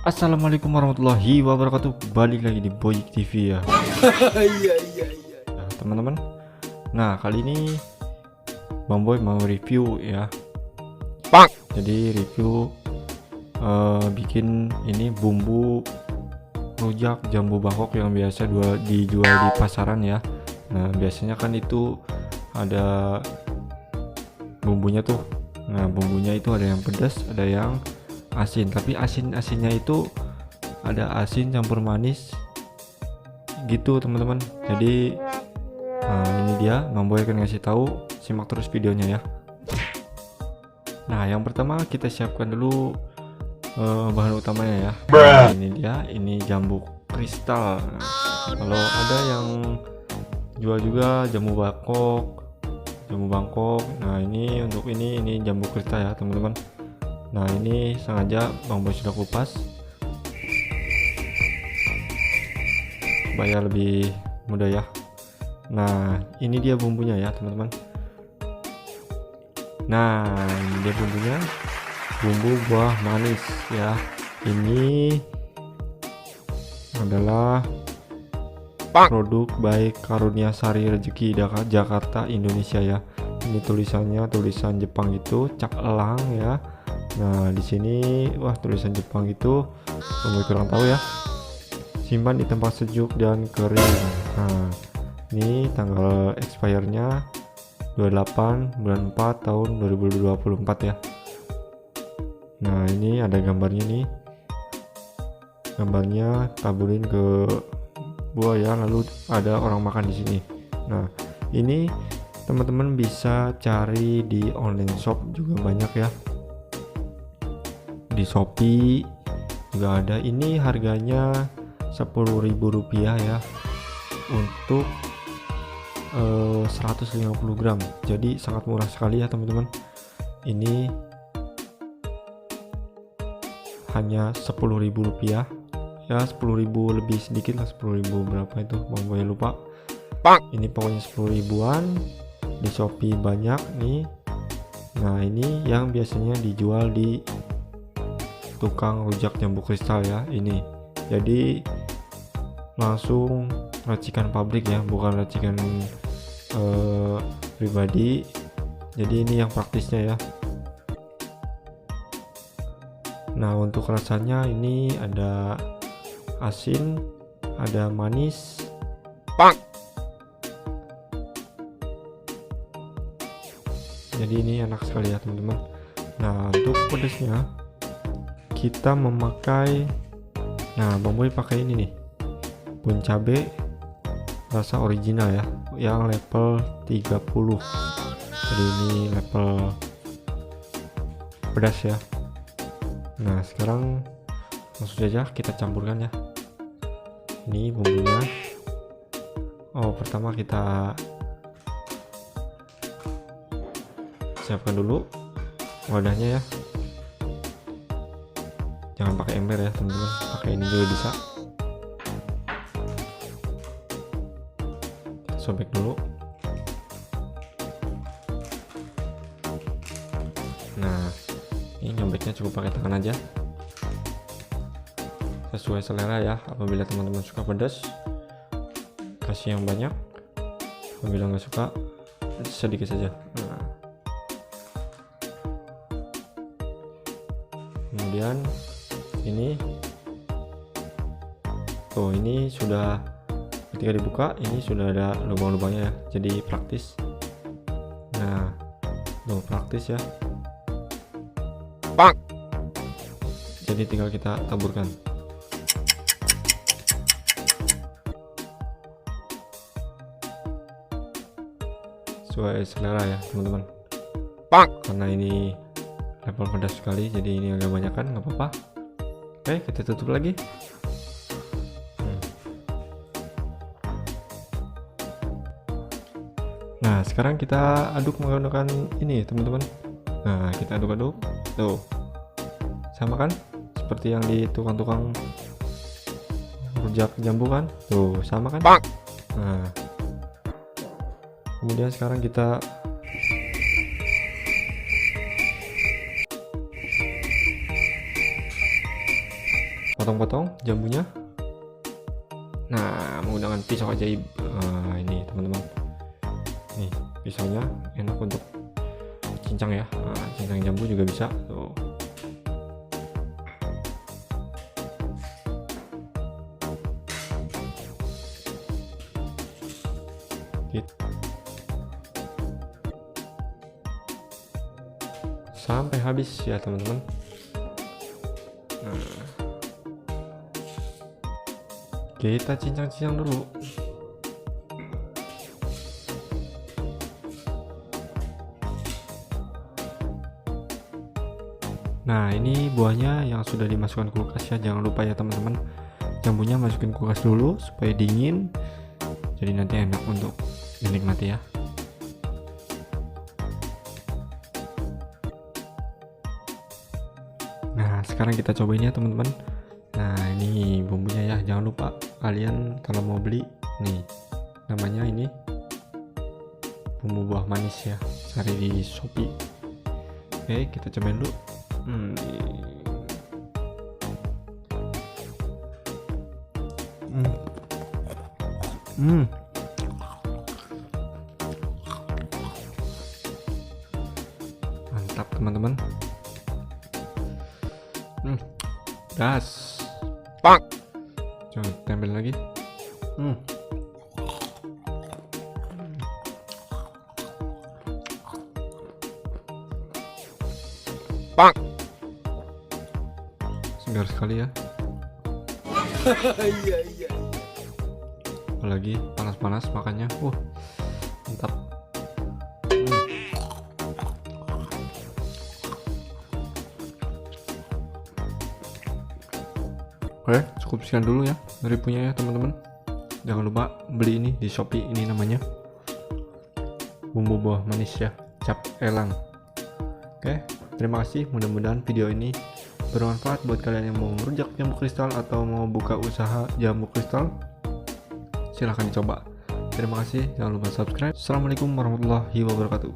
Assalamualaikum warahmatullahi wabarakatuh. Balik lagi di Boyik TV ya. Iya iya iya. Nah, teman-teman. Nah, kali ini Bang Boy mau review ya. Pak. Jadi review bikin ini bumbu rujak jambu Bangkok yang biasa dijual di pasaran ya. Nah, biasanya kan itu ada bumbunya tuh. Nah, bumbunya itu ada yang pedas, ada yang asin, tapi asinnya itu ada asin campur manis gitu teman-teman. Jadi ini dia Bang Boy akan ngasih tahu, simak terus videonya ya. Nah, yang pertama kita siapkan dulu bahan utamanya ya. Nah, ini dia, ini jambu kristal. Nah, kalau ada yang jual juga jambu Bangkok. Nah, ini untuk ini jambu kristal ya teman-teman. Nah, ini sengaja Bang Boy sudah kupas supaya lebih mudah ya. Nah, ini dia bumbunya ya teman-teman. Nah, ini dia bumbunya, bumbu buah manis ya. Ini adalah produk baik Karunia Sari Rezeki Jakarta Indonesia ya. Ini tulisannya tulisan Jepang itu cak elang ya. Nah, di sini tulisan Jepang itu Bang Boy kurang tahu ya. Simpan di tempat sejuk dan kering. Nah, ini tanggal expire-nya 28 bulan 4 tahun 2024 ya. Nah, ini ada gambarnya nih. Gambarnya taburin ke buah ya, lalu ada orang makan di sini. Nah, ini teman-teman bisa cari di online shop juga banyak ya. Di Shopee juga ada. Ini harganya Rp10.000 ya untuk 150 gram, jadi sangat murah sekali ya teman-teman. Ini hanya Rp10.000 ya, 10.000 lebih sedikit lah, 10.000 berapa itu Bang Boy lupa. Ini pokoknya 10 ribuan. Di Shopee banyak nih. Nah, ini yang biasanya dijual di tukang rujak jambu kristal ya ini. Jadi langsung racikan pabrik ya, bukan racikan pribadi. Jadi ini yang praktisnya ya. Nah, untuk rasanya ini ada asin, ada manis, jadi ini enak sekali ya teman-teman. Nah, untuk pedasnya kita memakai, Bang Boy pakai ini nih, bun cabe rasa original ya, yang level 30. Jadi ini level pedas ya. Nah, sekarang langsung saja kita campurkan ya. Ini bumbunya. Pertama kita siapkan dulu wadahnya ya. Jangan pakai ember ya teman-teman, pakai ini juga bisa. Kita sobek dulu. Nah, ini nyobeknya cukup pakai tangan aja, sesuai selera ya. Apabila teman-teman suka pedas, kasih yang banyak. Apabila nggak suka, sedikit saja. Nah, kemudian ini sudah, ketika dibuka ini sudah ada lubang-lubangnya ya, jadi praktis. Nah, praktis ya. Jadi tinggal kita taburkan. Sesuai selera ya teman-teman. Karena ini level pedas sekali, jadi ini agak banyak kan, nggak apa-apa. Oke, kita tutup lagi. Nah, sekarang kita aduk menggunakan ini teman-teman. Nah, kita aduk-aduk tuh, sama kan seperti yang di tukang-tukang rujak jambu kan, tuh sama kan. Nah, kemudian sekarang kita potong-potong jambunya. Nah, menggunakan pisau ajaib. Ini teman-teman, nih pisaunya enak untuk cincang ya. Cincang jambu juga bisa tuh. Sampai habis ya teman-teman. Kita cincang-cincang dulu. Nah, ini buahnya yang sudah dimasukkan kulkas ya. Jangan lupa ya teman-teman, jambunya masukin kulkas dulu supaya dingin, jadi nanti enak untuk dinikmati ya. Nah, sekarang kita cobain ya teman-teman. Nah, ini bumbunya ya. Jangan lupa kalian kalau mau beli nih, namanya ini bumbu buah manis ya, cari di Shopee. Oke, kita cobain dulu. Mantap teman-teman. Das. Bang. Coba tempel lagi. Bang. Segar sekali ya. Iya iya. Apalagi panas-panas makannya. Mantap. Oke, cukup sekian dulu ya dari punya ya teman-teman. Jangan lupa beli ini di Shopee, ini namanya bumbu buah manis ya, cap elang. Oke, terima kasih. Mudah-mudahan video ini bermanfaat buat kalian yang mau merujak jambu kristal atau mau buka usaha jambu kristal. Silahkan dicoba. Terima kasih. Jangan lupa subscribe. Assalamualaikum warahmatullahi wabarakatuh.